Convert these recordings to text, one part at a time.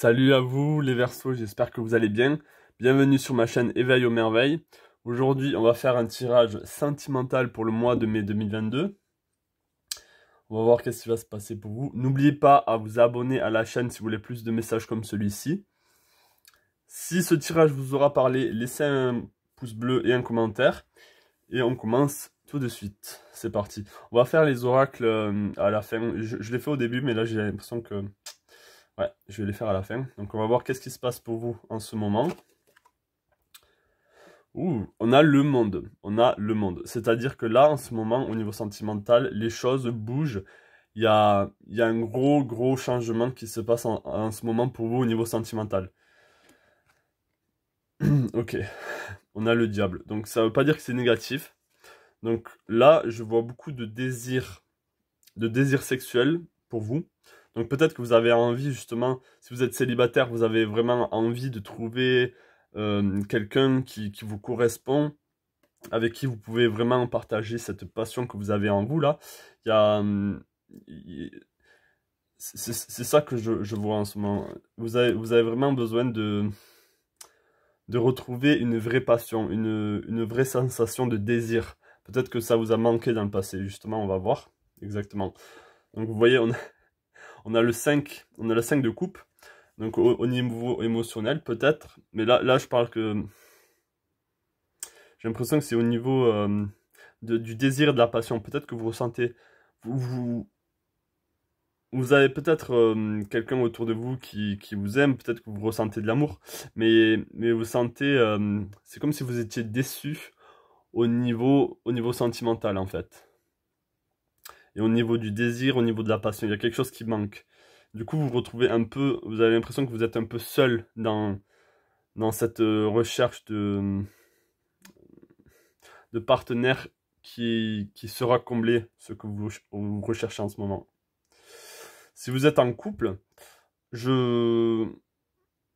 Salut à vous les Verseaux, j'espère que vous allez bien. Bienvenue sur ma chaîne Éveil aux merveilles. Aujourd'hui, on va faire un tirage sentimental pour le mois de mai 2022. On va voir qu'est-ce qui va se passer pour vous. N'oubliez pas à vous abonner à la chaîne si vous voulez plus de messages comme celui-ci. Si ce tirage vous aura parlé, laissez un pouce bleu et un commentaire. Et on commence tout de suite. C'est parti. On va faire les oracles à la fin. Je l'ai fait au début, mais là j'ai l'impression que... Ouais, je vais les faire à la fin. Donc on va voir qu'est-ce qui se passe pour vous en ce moment. Ouh, on a le monde. On a le monde. C'est-à-dire que là, en ce moment, au niveau sentimental, les choses bougent. Il y a un gros changement qui se passe en ce moment pour vous au niveau sentimental. Ok, on a le diable. Donc ça veut pas dire que c'est négatif. Donc là, je vois beaucoup de désirs sexuels pour vous. Donc peut-être que vous avez envie, justement, si vous êtes célibataire, vous avez vraiment envie de trouver quelqu'un qui vous correspond, avec qui vous pouvez vraiment partager cette passion que vous avez en vous, là. Il y a... c'est ça que je vois en ce moment. Vous avez vraiment besoin de retrouver une vraie passion, une vraie sensation de désir. Peut-être que ça vous a manqué dans le passé, justement, on va voir. Exactement. Donc vous voyez, on a le 5 de coupe. Donc au niveau émotionnel, peut-être. Mais là, je parle que... J'ai l'impression que c'est au niveau du désir et de la passion. Peut-être que vous ressentez... Vous avez peut-être quelqu'un autour de vous qui vous aime. Peut-être que vous ressentez de l'amour. Mais vous sentez... c'est comme si vous étiez déçu au niveau sentimental, en fait. Et au niveau du désir, au niveau de la passion, il y a quelque chose qui manque. Du coup, vous vous retrouvez un peu, vous avez l'impression que vous êtes un peu seul dans cette recherche de partenaire qui sera comblé ce que vous recherchez en ce moment. Si vous êtes en couple,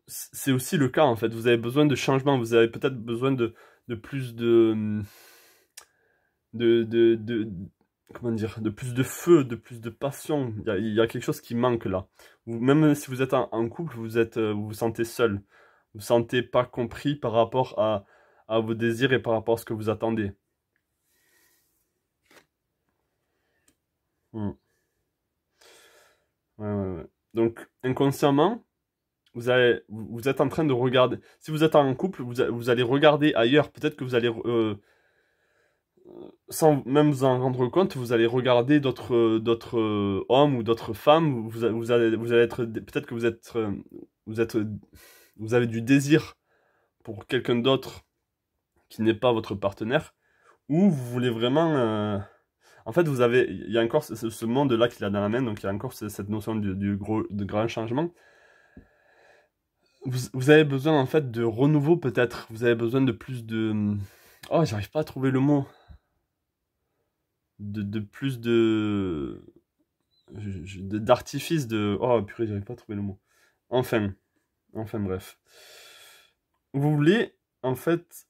c'est aussi le cas en fait. Vous avez besoin de changement, vous avez peut-être besoin de plus de comment dire, de plus de feu, de plus de passion. Il y a quelque chose qui manque là. Même si vous êtes en couple, vous vous sentez seul. Vous vous sentez pas compris par rapport à vos désirs et par rapport à ce que vous attendez. Hmm. Ouais. Donc, inconsciemment, vous êtes en train de regarder. Si vous êtes en couple, vous allez regarder ailleurs. Peut-être que vous allez sans même vous en rendre compte, vous allez regarder d'autres hommes ou d'autres femmes. Vous allez être, peut-être que vous êtes, vous avez du désir pour quelqu'un d'autre qui n'est pas votre partenaire, ou vous voulez vraiment, en fait, il y a encore ce monde-là qu'il a dans la main, donc il y a encore cette notion de grand changement. Vous avez besoin en fait de renouveau peut-être. Vous avez besoin de plus de, oh, j'arrive pas à trouver le mot. De plus d'artifice de... Oh purée, j'arrive pas à trouver le mot. Enfin bref. Vous voulez, en fait,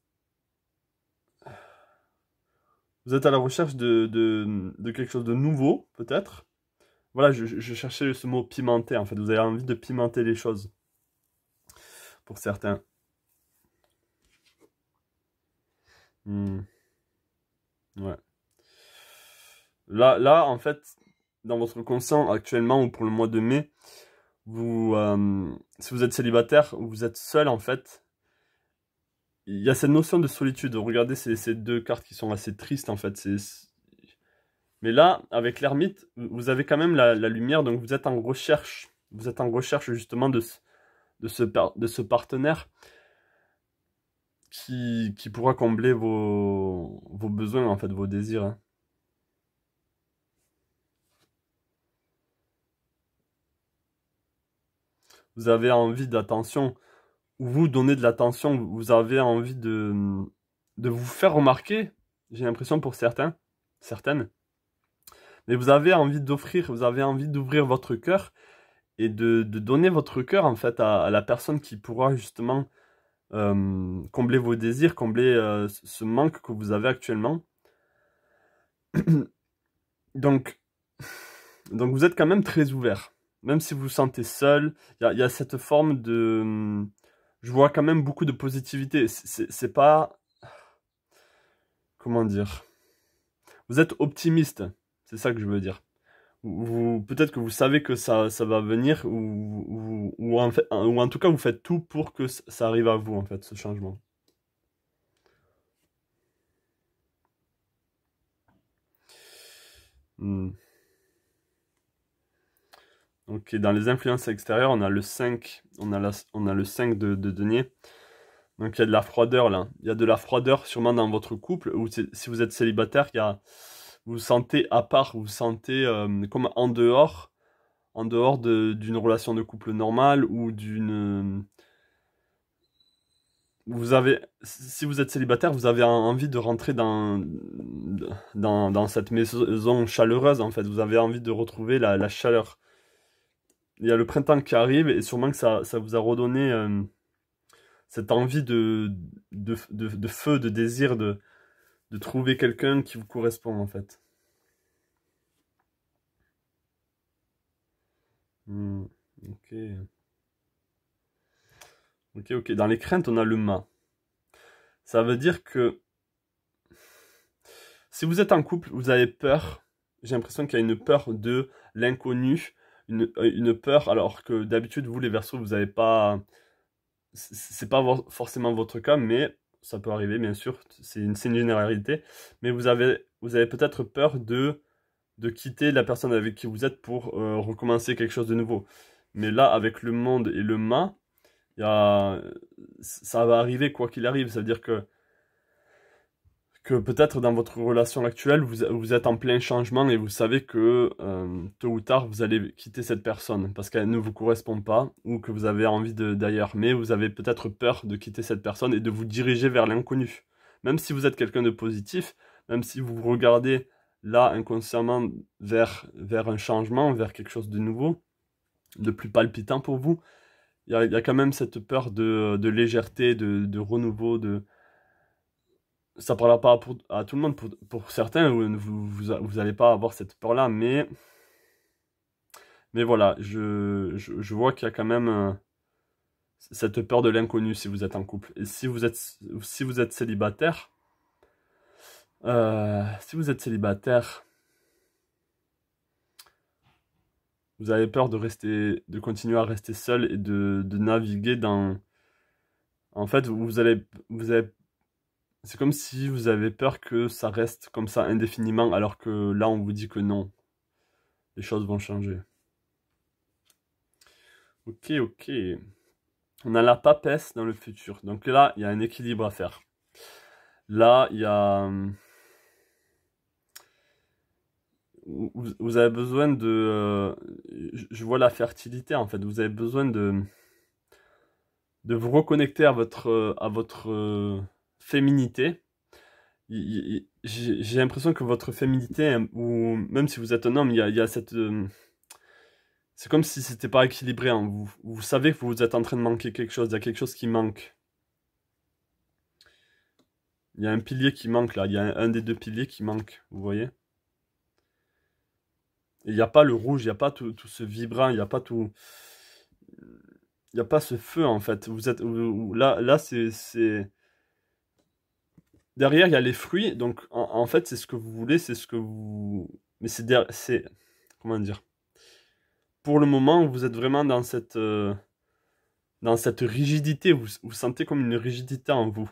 vous êtes à la recherche de quelque chose de nouveau, peut-être. Voilà, je cherchais ce mot pimenter, en fait. Vous avez envie de pimenter les choses, pour certains. Hmm, ouais. Là, en fait, dans votre conscient, actuellement, ou pour le mois de mai, si vous êtes célibataire, ou vous êtes seul, en fait, il y a cette notion de solitude. Regardez ces deux cartes qui sont assez tristes, en fait. Mais là, avec l'ermite, vous avez quand même la lumière, donc vous êtes en recherche. Vous êtes en recherche, justement, de ce partenaire qui pourra combler vos besoins, en fait, vos désirs, hein. Vous avez envie d'attention, vous donnez de l'attention, vous avez envie de vous faire remarquer, j'ai l'impression pour certaines, mais vous avez envie d'offrir, vous avez envie d'ouvrir votre cœur et de donner votre cœur en fait à la personne qui pourra justement combler vos désirs, combler ce manque que vous avez actuellement. Donc, donc vous êtes quand même très ouvert. même si vous vous sentez seul, il y a cette forme de... Je vois quand même beaucoup de positivité. C'est pas... Comment dire? Vous êtes optimiste, c'est ça que je veux dire. Peut-être que vous savez que ça va venir, ou en tout cas vous faites tout pour que ça arrive à vous, en fait, ce changement. Hmm. Ok, dans les influences extérieures, on a le 5, on a le 5 de denier. Donc il y a de la froideur là. Il y a de la froideur sûrement dans votre couple, ou si vous êtes célibataire, vous vous sentez à part, vous vous sentez comme en dehors d'une relation de couple normale ou vous avez, si vous êtes célibataire, vous avez envie de rentrer dans cette maison chaleureuse en fait. Vous avez envie de retrouver la chaleur. Il y a le printemps qui arrive et sûrement que ça vous a redonné cette envie de feu, de désir de trouver quelqu'un qui vous correspond en fait. Hmm, ok. Ok, ok. Dans les craintes, on a le mât. Ça veut dire que si vous êtes en couple, vous avez peur. J'ai l'impression qu'il y a une peur de l'inconnu, une peur, alors que d'habitude, vous les Verseaux, vous n'avez pas. C'est pas forcément votre cas, mais ça peut arriver, bien sûr. C'est une généralité. Mais vous avez peut-être peur de quitter la personne avec qui vous êtes pour recommencer quelque chose de nouveau. Mais là, avec le monde et le mât, il y a, ça va arriver quoi qu'il arrive. Ça veut dire que peut-être dans votre relation actuelle, vous êtes en plein changement et vous savez que tôt ou tard, vous allez quitter cette personne parce qu'elle ne vous correspond pas ou que vous avez envie d'ailleurs. Mais vous avez peut-être peur de quitter cette personne et de vous diriger vers l'inconnu. Même si vous êtes quelqu'un de positif, même si vous vous regardez là inconsciemment vers un changement, vers quelque chose de nouveau, de plus palpitant pour vous, il y a quand même cette peur de légèreté, de renouveau, ça parlera pas à tout le monde, pour certains, vous allez pas avoir cette peur-là, mais voilà, je vois qu'il y a quand même cette peur de l'inconnu si vous êtes en couple. Et si vous êtes célibataire, si vous êtes célibataire, vous avez peur de continuer à rester seul et de naviguer dans... En fait, vous allez c'est comme si vous avez peur que ça reste comme ça indéfiniment, alors que là, on vous dit que non, les choses vont changer. Ok, ok. On a la papesse dans le futur. Donc là, il y a un équilibre à faire. Là, il y a... Vous avez besoin de... je vois la fertilité, en fait. Vous avez besoin de vous reconnecter à votre féminité. J'ai l'impression que votre féminité, hein, ou même si vous êtes un homme, il y a cette... c'est comme si c'était pas équilibré, hein. Vous savez que vous êtes en train de manquer quelque chose, il y a quelque chose qui manque. Il y a un pilier qui manque là, il y a un des deux piliers qui manque, vous voyez? Et il n'y a pas le rouge, il n'y a pas tout ce vibrant, il n'y a pas tout... Il n'y a pas ce feu en fait. Là, derrière, il y a les fruits, donc en fait, c'est ce que vous voulez, c'est ce que vous... Mais c'est... Comment dire? Pour le moment, vous êtes vraiment dans cette rigidité, vous sentez comme une rigidité en vous.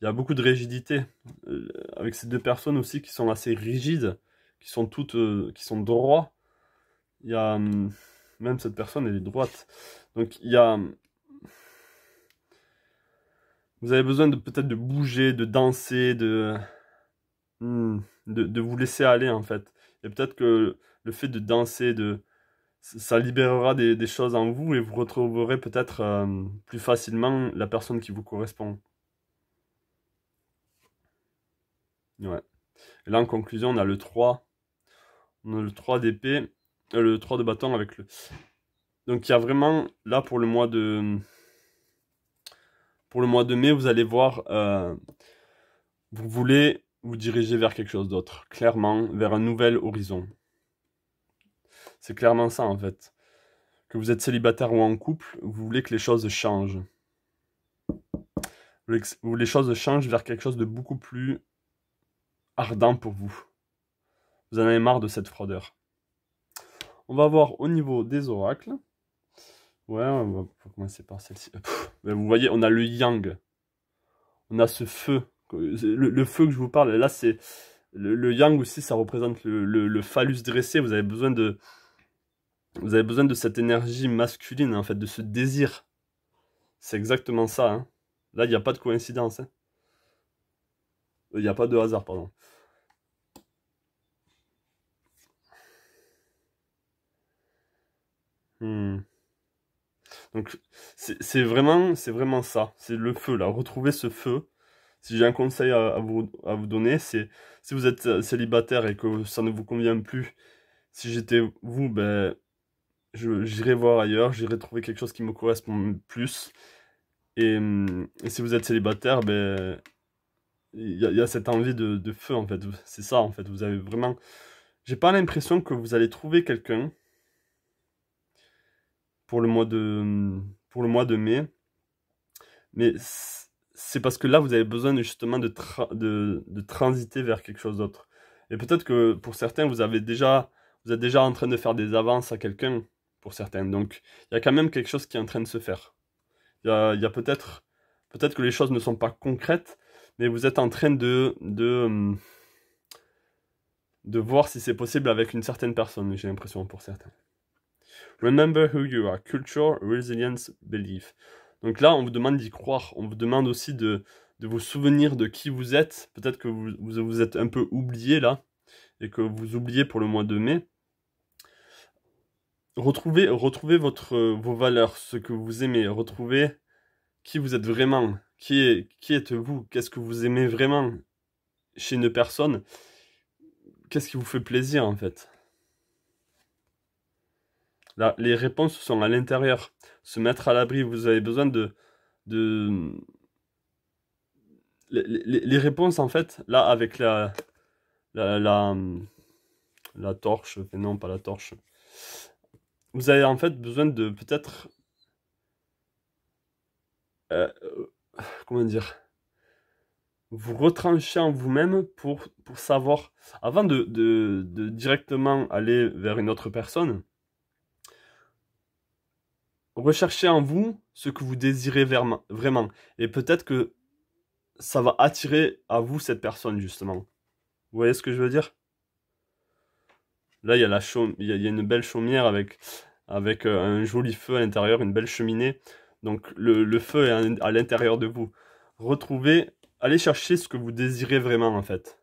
Il y a beaucoup de rigidité, avec ces deux personnes aussi qui sont assez rigides, qui sont droits. Il y a, même cette personne, elle est droite. Donc il y a, vous avez besoin de peut-être de bouger, de danser, de vous laisser aller en fait. Et peut-être que le fait de danser, ça libérera des choses en vous et vous retrouverez peut-être plus facilement la personne qui vous correspond. Ouais. Et là, en conclusion, on a le 3. On a le 3 d'épée, le 3 de bâton avec le... Donc il y a vraiment, là, pour le mois de mai, vous allez voir, vous voulez vous diriger vers quelque chose d'autre, clairement, vers un nouvel horizon. C'est clairement ça, en fait. que vous êtes célibataire ou en couple, vous voulez que les choses changent. Vous voulez que les choses changent vers quelque chose de beaucoup plus ardent pour vous. Vous en avez marre de cette froideur. On va voir au niveau des oracles. Ouais, on va commencer par celle-ci. Vous voyez, on a le yang. On a ce feu. Le feu que je vous parle, là, c'est... Le yang aussi, ça représente le phallus dressé. Vous avez besoin de cette énergie masculine, en fait, de ce désir. C'est exactement ça. Hein. Là, il n'y a pas de coïncidence. Hein. Il n'y a pas de hasard, pardon. Donc, c'est vraiment ça. C'est le feu, là. Retrouvez ce feu. Si j'ai un conseil à vous donner, c'est si vous êtes célibataire et que ça ne vous convient plus, si j'étais vous, ben, j'irai voir ailleurs, j'irai trouver quelque chose qui me correspond plus. Et si vous êtes célibataire, ben, il y a cette envie de feu, en fait. C'est ça, en fait. Vous avez vraiment... J'ai pas l'impression que vous allez trouver quelqu'un pour le mois de mai. Mais c'est parce que là, vous avez besoin justement de transiter vers quelque chose d'autre. Et peut-être que pour certains, vous êtes déjà en train de faire des avances à quelqu'un, pour certains. Donc, il y a quand même quelque chose qui est en train de se faire. Il y a peut-être que les choses ne sont pas concrètes, mais vous êtes en train de voir si c'est possible avec une certaine personne, j'ai l'impression, pour certains. Remember who you are. Culture, resilience, belief. Donc là, on vous demande d'y croire. On vous demande aussi de vous souvenir de qui vous êtes. Peut-être que vous êtes un peu oublié là, et que vous oubliez pour le mois de mai. Retrouvez vos valeurs, ce que vous aimez. Retrouvez qui vous êtes vraiment. Qui êtes-vous? Qu'est-ce que vous aimez vraiment chez une personne? Qu'est-ce qui vous fait plaisir en fait? Là, les réponses sont à l'intérieur. Se mettre à l'abri, vous avez besoin de... Les réponses, en fait, là, avec la torche, non, pas la torche. Vous avez en fait besoin de peut-être... comment dire? Vous retrancher en vous-même pour savoir... Avant de directement aller vers une autre personne, recherchez en vous ce que vous désirez vraiment. Et peut-être que ça va attirer à vous cette personne, justement. Vous voyez ce que je veux dire? Là, il y a une belle chaumière avec un joli feu à l'intérieur, une belle cheminée. Donc, le feu est à l'intérieur de vous. Allez chercher ce que vous désirez vraiment, en fait.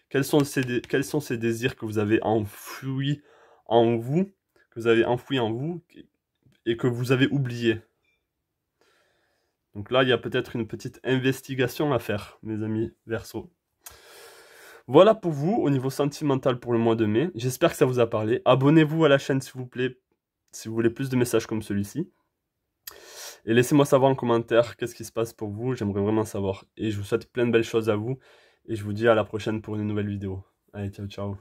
Quels sont ces désirs que vous avez enfouis en vous, et que vous avez oubliés? Donc là, il y a peut-être une petite investigation à faire, mes amis Verseau. Voilà pour vous, au niveau sentimental pour le mois de mai. J'espère que ça vous a parlé. Abonnez-vous à la chaîne, s'il vous plaît, si vous voulez plus de messages comme celui-ci. Et laissez-moi savoir en commentaire qu'est-ce qui se passe pour vous. J'aimerais vraiment savoir. Et je vous souhaite plein de belles choses à vous. Et je vous dis à la prochaine pour une nouvelle vidéo. Allez, ciao, ciao.